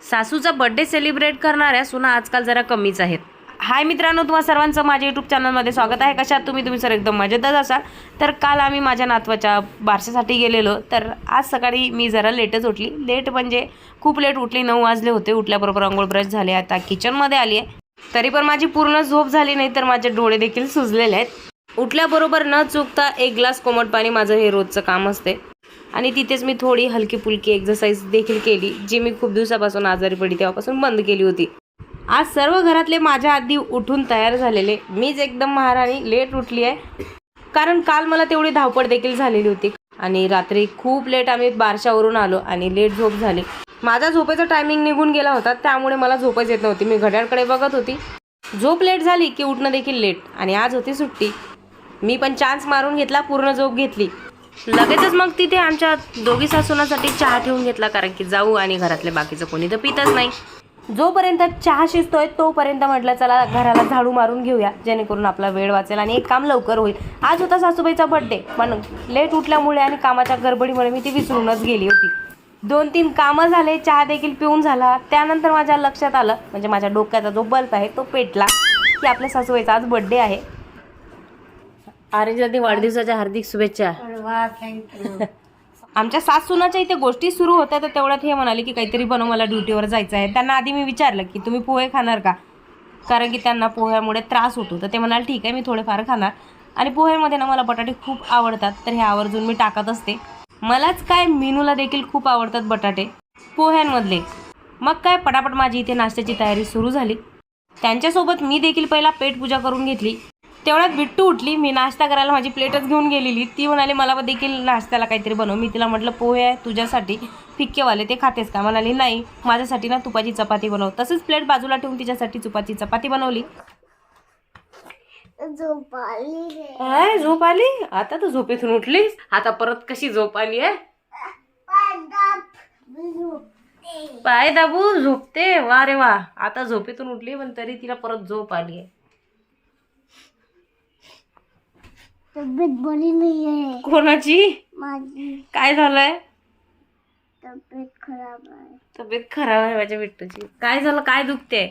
सासूचा birthday celebrate करणाऱ्या सुना आजकाल जरा कमीच आहेत. हाय मित्रांनो, तुम्हा सर्वांचं माझ्या यूट्यूब चॅनलमध्ये स्वागत आहे. कशात तुम्ही सर एकदम मजेतच असाल. तर काल आम्ही माझ्या नातवाच्या बारशासाठी गेलेलो. तर आज सकाळी मी जरा लेटच उठली. लेट म्हणजे खूप लेट उठली, 9 वाजले होते. उठल्याबरोबर अंघोळ ब्रश झाले, आता किचनमध्ये आली आहे. तरी पण माझी पूर्ण झोप झाली नाही, तर माझे डोळे देखील सुजलेले आहेत. उठल्याबरोबर न चुकता एक ग्लास कोमट पाणी, माझं हे रोजचं काम असते. आणि तिथेच मी थोडी हलकी फुलकी एक्सरसाइज देखील केली, जी मी खूप दिवसापासून आजारी पडली तेव्हापासून बंद केली होती. आज सर्व घरातले माझ्या आधी उठून तयार झालेले. मीच एकदम महाराणी लेट उठली आहे, कारण काल मला तेवढी धावपळ देखील झालेली होती. आणि रात्री खूप लेट आम्ही बारशावरून आलो आणि लेट झोप झाली. माझा झोपेचा टायमिंग निघून गेला होता, त्यामुळे मला झोपच येत नव्हती. मी घड्याळकडे बघत होती. झोप लेट झाली की उठणं देखील लेट. आणि आज होती सुट्टी, मी पण चान्स मारून घेतला, पूर्ण झोप घेतली. लगेचच मग तिथे आमच्या दोघी सासूनासाठी चहा ठेवून घेतला, कारण की जाऊ आणि घरातले बाकीचं कोणी तर पितच नाही. जोपर्यंत चहा शिजतोय तोपर्यंत म्हटलं चला घराला झाडू मारून घेऊया, जेणेकरून आपला वेळ वाचेल आणि एक काम लवकर होईल. आज होता सासूबाईचा बर्थडे, पण लेट उठल्यामुळे आणि कामाच्या गडबडीमुळे मी ती विसरूनच गेली होती. 2-3 कामं झाले, चहा देखील पिऊन झाला. त्यानंतर माझ्या लक्षात आलं, म्हणजे माझ्या डोक्याचा जो बल्ब आहे तो पेटला, की आपल्या सासूबाईचा आज बर्थडे आहे. आर्यनच्या वाढदिवसाच्या हार्दिक शुभेच्छा. आमच्या सासूनाच्या इथे गोष्टी सुरू होत्या, तर तेवढ्यात हे म्हणाले की काहीतरी बनव, मला ड्युटीवर जायचं आहे. त्यांना आधी मी विचारलं की तुम्ही पोहे खाणार का, कारण की त्यांना पोह्यामुळे त्रास होतो. तर ते म्हणाले ठीक आहे, मी थोडेफार खाणार. आणि पोह्यामध्ये ना मला बटाटे खूप आवडतात, तर हे आवर्जून मी टाकत असते. मलाच काय, मीनूला देखील खूप आवडतात बटाटे पोह्यांमधले. मग काय पटापट माझी इथे नाश्त्याची तयारी सुरू झाली. त्यांच्यासोबत मी देखील पहिला पेटपूजा करून घेतली. तेवढ्यात बिट्टू उठली. मी नाश्ता करायला माझी प्लेटच घेऊन गेलेली. ती म्हणाली मला देखील नाश्त्याला काहीतरी बनव. मी तिला म्हटलं पोहे आहे तुझ्यासाठी फिक्केवाले, ते खातेस का. म्हणाली नाही, माझ्यासाठी ना तुपाची चपाती बनव. तसंच प्लेट बाजूला ठेवून तिच्यासाठी तुपाची चपाती बनवली. झोप आली आता तू झोपेतून उठलीस, आता परत कशी झोप आली आहे. पाय दाबू झोपते, वा रे वा. आता झोपेतून उठली पण तरी तिला परत झोप आली आहे. तब्येत बरी नाहीये. कोणाची? माझी. काय झालंय? तब्येत खराब आहे. तब्येत खराब आहे माझ्या बिट्टूची. काय झालं, काय दुखते?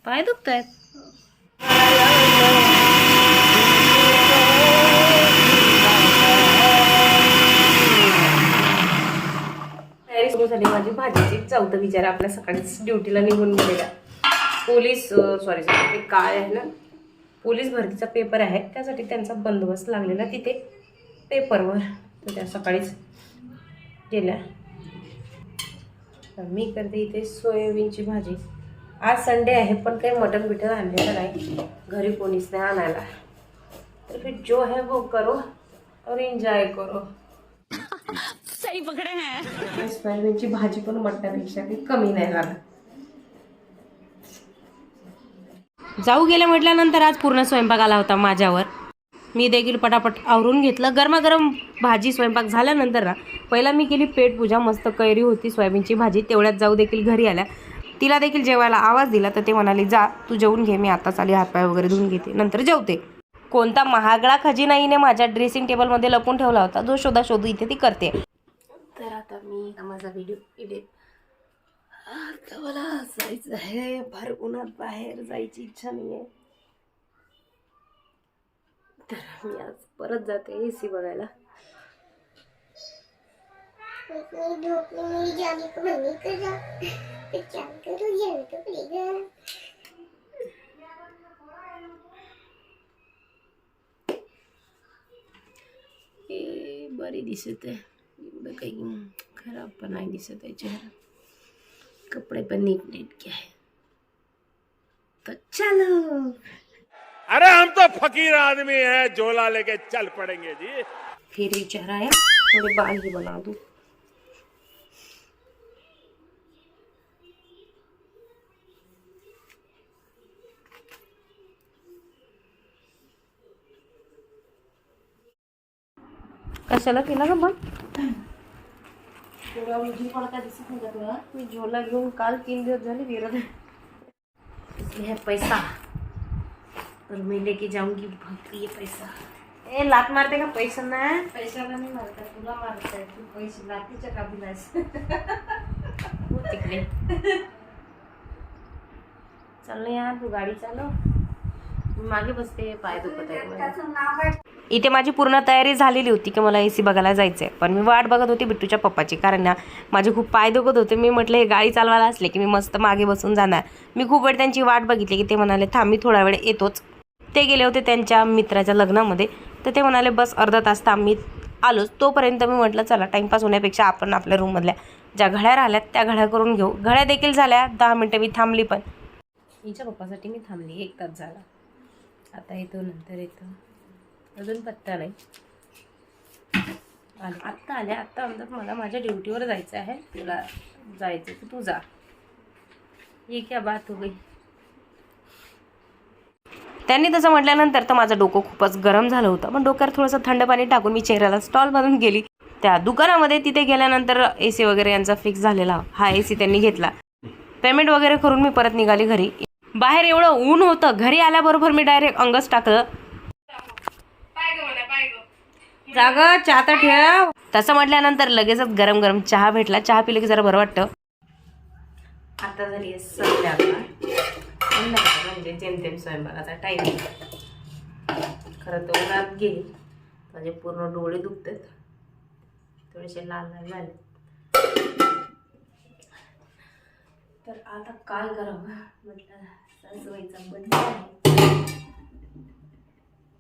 पाय दुखतायत. तयारी सुरू झाली माझी भाजीची. चौथं विचार आपल्या सकाळीच ड्युटीला निघून गेलेला. पोलीस सॉरी काय आहे ना, पोलीस भरतीचा पेपर आहे, त्यासाठी त्यांचा बंदोबस्त लागलेला तिथे पेपरवर. तर त्या सकाळीच गेल्या. तर मी करते इथे सोयाबीनची भाजी. आज संडे आहे, पण काही मटन बिटन आणलेलं नाही, घरी कोणीच नाही आणायला. तर फिर जो है वो करो और एंजॉय करो. सही पकडे हैं. सोयाबीनची भाजी पण मटणापेक्षा काही कमी नाही लागत. जाऊ गेल्या म्हटल्यानंतर आज पूर्ण स्वयंपाक आला होता माझ्यावर. मी देखील पटापट आवरून घेतलं. गरमागरम भाजी स्वयंपाक झाल्यानंतर ना पहिला मी केली पेटपूजा. मस्त कैरी होती सोयाबीनची भाजी. तेवढ्यात जाऊ देखील घरी आल्या. तिला देखील जेवायला आवाज दिला, तर ते म्हणाले जा तू जेवून घे, मी आताच आली, हातपाय वगैरे धुवून घेते, नंतर जेवते. कोणता महागडा खजिनाईने माझ्या ड्रेसिंग टेबलमध्ये लपून ठेवला होता, जो शोधू इथे ती करते. तर आता मी माझा व्हिडिओ एडिट. आता मला जायचं आहे, फार उन्हात बाहेर जायची इच्छा नाही आहे. तर मी आज परत जाते AC बघायला. बरी दिसत आहे, एवढं काही खराब पण नाही दिसत आहे चेहरा. कपड़े पर नीट है, तो चलो. अरे हम तो फकीर आदमी है, झोला लेके चल पड़ेंगे जी. फिर विचार आया थोड़े बाल ही बना दूं. कशाला केला का बंद? तुला मुझे पण काय दिसत नाही का तुला? मी झोला घेऊन काल 3 दिवस झाले फिरत आहे. इसलिए है पैसा, और मैं लेके जाऊंगी भाग ये पैसा. ए लात मारते का पैसा ना? पैशाला नाही मारता, तुला मारताय. तू पैसे लातीच्या काबील आहेस. बर्थडे. चल ना यार, तू गाडी चालव, मी मागे बसते, पाय दुखत आहे. इथे माझी पूर्ण तयारी झालेली होती की मला AC बघायला जायचं आहे, पण मी वाट बघत होती बिट्टूच्या पप्पाची, कारण ना माझे खूप पाय दुखत होते. मी म्हटलं हे गाडी चालवायला असले की मी मस्त मागे बसून जाणार. मी खूप वेळ त्यांची वाट बघितली की ते म्हणाले थांब मी थोडा वेळ येतोच. ते गेले होते त्यांच्या मित्राच्या लग्नामध्ये, तर ते म्हणाले बस अर्धा तास थांब, मी आलोच. तोपर्यंत मी म्हटलं चला टाईमपास होण्यापेक्षा आपण आपल्या रूममधल्या ज्या घड्या राहिल्यात त्या घड्या करून घेऊ. घड्या देखील झाल्या. 10 मिनटं मी थांबली, पण हिच्या पप्पासाठी मी थांबली. 1 तास झाला. आता येतो, नंतर येतो, अजून पत्ता नाही. आत्ता आल्या. आत्ता म्हणतात मला माझ्या ड्युटीवर जायचं आहे, तुला जायचं की तू जा. ये क्या बात हो गई. त्यांनी तसं म्हटल्यानंतर तर माझं डोकं खूपच गरम झालं होतं, पण डोक्यावर थोडंसं थंड पाणी टाकून मी चेहऱ्याला स्टॉल बांधून गेली त्या दुकानामध्ये. तिथे गेल्यानंतर AC वगैरे यांचा फिक्स झालेला हा AC त्यांनी घेतला. पेमेंट वगैरे करून मी परत निघाली घरी. बाहेर एवढं ऊन होतं, घरी आल्याबरोबर मी डायरेक्ट अंगच टाकलं. जागा चहा तर ठेव. तसं म्हटल्यानंतर लगेचच गरम गरम चहा भेटला. चहा पिलं की जरा बरं वाटतं. आता झाली आहे संध्याकाळ, म्हणजे जेमतेम स्वयंपाकाचा टाईम. खरं तर उन्हात गेली, माझे पूर्ण डोळे दुखतात, थोडेसे लाल लाल झाले. तर आता काय करावं म्हटलं, सासूबाईचा बर्थडे आहे,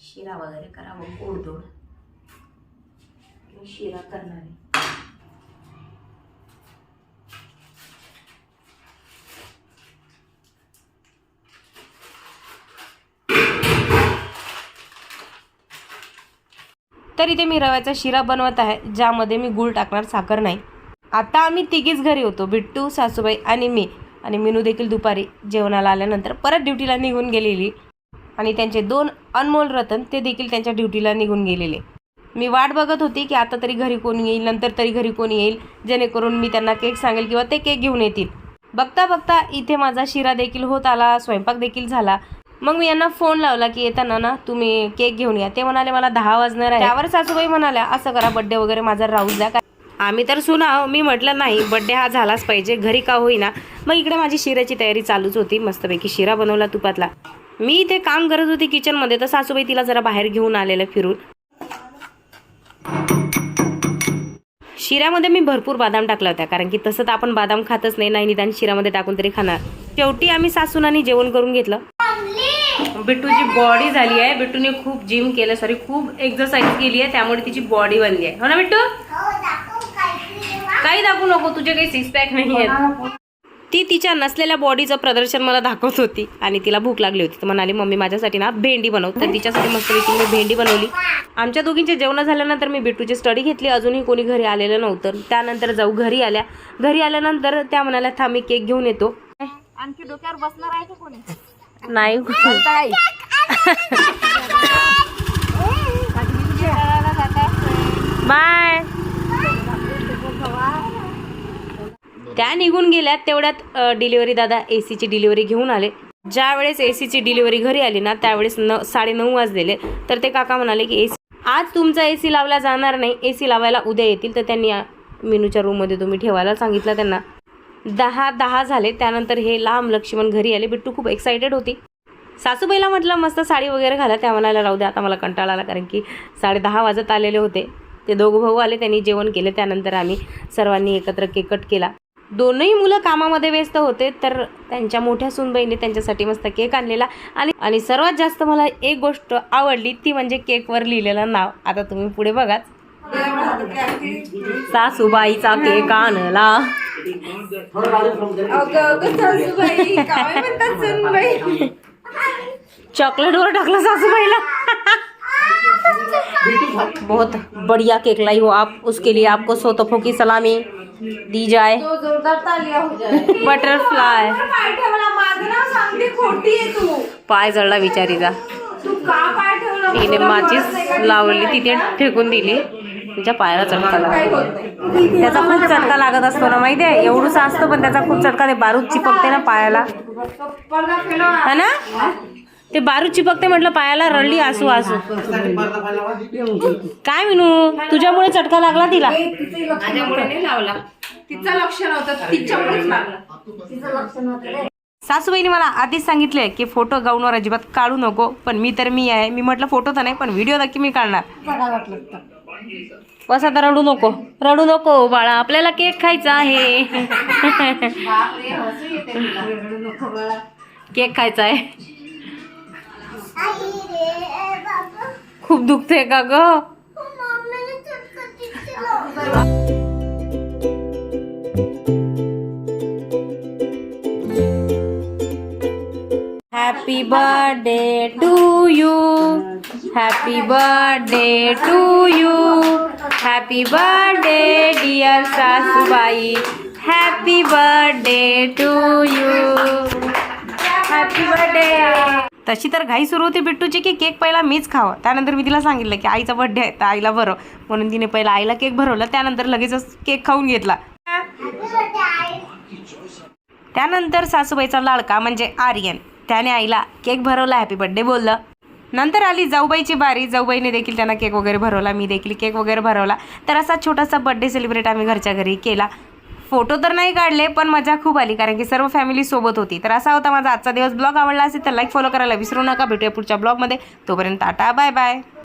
शिरा वगैरे करावं, गोडधोड. मी शिरा करणार आहे. तर इथे मी रव्याचा शिरा बनवत आहे, ज्यामध्ये मी गूळ टाकणार, साखर नाही. आता आम्ही तिघीच घरी होतो, बिट्टू, सासूबाई आणि मी. आणि मीनू देखील दुपारी जेवणाला आल्यानंतर परत ड्युटीला निघून गेलेली. आणि त्यांचे 2 अनमोल रतन ते देखील त्यांच्या ड्युटीला निघून गेलेले. मी वाट बघत होती की आता तरी घरी कोणी येईल, नंतर तरी घरी कोणी येईल, जेणेकरून मी त्यांना केक सांगेल किंवा ते केक घेऊन येतील. बघता बघता इथे माझा शिरा देखील होत आला, स्वयंपाक देखील झाला. मग मी यांना फोन लावला की येताना ना तुम्ही केक घेऊन या. ते म्हणाले मला 10 वाजणार आहे. त्यावर सासूबाई म्हणाल्या असं करा, बड्डे वगैरे माझा राहू द्या. आम्ही तर सुना. मी म्हटलं नाही, बड्डे हा झालाच पाहिजे, घरी का होईना. मग इकडे माझी शिऱ्याची तयारी चालूच होती. मस्तपैकी शिरा बनवला तुपातला. मी इथे काम करत होती किचनमध्ये, तर सासूबाई तिला जरा बाहेर घेऊन आलेलं फिरून. शिऱ्यामध्ये मी भरपूर बदाम टाकला होता, कारण की तसं तर आपण बदाम खातच नाही, निदान शिऱ्यामध्ये टाकून तरी खाणार. शेवटी आम्ही सासूनानी जेवण करून घेतलं. बिट्टूची बॉडी झाली आहे. बिट्टूने खूप जिम केलं, खूप एक्सरसाइज केली आहे, त्यामुळे तिची बॉडी बनली आहे. हो ना बिट्टू? काही दाखवू नको, तुझे काही 6 पॅक नाही आहेत. ती तिच्या नसलेल्या बॉडीचं प्रदर्शन मला दाखवत होती आणि तिला भूक लागली होती, तर म्हणाली मम्मी माझ्यासाठी ना भेंडी बनव. तर तिच्यासाठी मस्तपैकी मी भेंडी बनवली. आमच्या दोघींचे जेवण झाल्यानंतर मी बिट्टूची स्टडी घेतली. अजूनही कोणी घरी आलेलं नव्हतं. त्यानंतर जाऊ घरी आल्यानंतर त्या म्हणाल्या थांब मी केक घेऊन येतो. आणखी डोक्यावर बसणार आहे का कोणी? नाही बाय. त्या निघून गेल्यात. तेवढ्यात डिलिव्हरी दादा ACची डिलिव्हरी घेऊन आले. ज्या वेळेस ACची डिलिव्हरी घरी आली ना, त्यावेळेस 9:30 वाजलेले. तर ते काका म्हणाले की आज तुमचा AC लावला जाणार नाही, AC लावायला उद्या येतील. तर त्यांनी मीनूच्या रूममध्ये तुम्ही ठेवायला सांगितलं त्यांना. 10 झाले. त्यानंतर हे लांब लक्ष्मण घरी आले. बिट्टू खूप एक्सायटेड होती. सासूबाईला म्हटलं मस्त साडी वगैरे घाला. त्या म्हणायला राहू द्या, आता मला कंटाळा आला, कारण की 10:30 वाजत आलेले होते. ते दोघं भाऊ आले, त्यांनी जेवण केलं. त्यानंतर आम्ही सर्वांनी एकत्र केक कट केला. दोनही मुलं कामामध्ये व्यस्त होते, तर त्यांच्या मोठ्या सूनबाईंनी त्यांच्यासाठी मस्त केक आणलेला. आणि सर्वात जास्त मला एक गोष्ट आवडली, ती म्हणजे केकवर लिहिलेलं नाव. आता तुम्ही पुढे बघा. सासूबाईचा केक आणला. चॉकलेट वर टाकला सासूबाईला. बहुत बढ़िया केक लाई हो आप, उसके लिए आपको 100 तोहफों की सलामी दी जाए. बटरफ्लाय. पाय जळला बिचारीचा. तिने माचीस लावली, तिथे फेकून दिली. तिच्या पायाला चटका लागला. त्याचा खूप चटका लागत असतो ना, माहिती आहे. एवढंच असतं पण त्याचा खूप चटका. ते बारूद चिपकते ना पायाला, है ना. ते बारूद चिपकते म्हटलं पायाला. रडली आसू. काय विनू, तुझ्यामुळे चटका लागला तिला. माझ्यामुळे नाही लावला. तिचं लक्ष नव्हतं तिच्यामुळेच लागलं. सासूबाईने मला आधीच सांगितले की फोटो गाऊनवर अजिबात काढू नको, पण मी आहे. मी म्हटलं फोटो तर नाही पण व्हिडिओ नक्की मी काढणार. बस आता रडू नको बाळा, आपल्याला केक खायचा आहे. केक खायचा आहे. आई रे बाबा, खूप दुखते का ग? मम्मीने चटकन happy birthday to you, happy birthday to you, happy birthday dear सासूबाई, happy birthday to you, happy birthday. तशी तर घाई सुरू होती बिट्टूची की केक पहिला मीच खावा. त्यानंतर मी तिला सांगितलं की आईचा बर्थडे आहे तर आईला भरव, म्हणून तिने पहिला आईला केक भरवला, त्यानंतर लगेचच केक खाऊन घेतला. त्यानंतर सासूबाईचा लाडका म्हणजे आर्यन, त्याने आईला केक भरवला, हॅपी बर्थडे बोललं. नंतर आली जाऊबाईची बारी. जाऊबाईने देखील त्यांना केक वगैरे भरवला, मी देखील केक वगैरे भरवला. तर असा छोटासा बर्थडे सेलिब्रेट आम्ही घरच्या घरी केला. फोटो तर नाही काढले पण मजा खूप आली कारण की सर्व फॅमिली सोबत होती. तर असा होता माझा आजचा दिवस. ब्लॉग आवडला असेल तर लाईक फॉलो करायला विसरू नका. भेटूया पुढच्या ब्लॉगमध्ये. तोपर्यंत टाटा बाय बाय.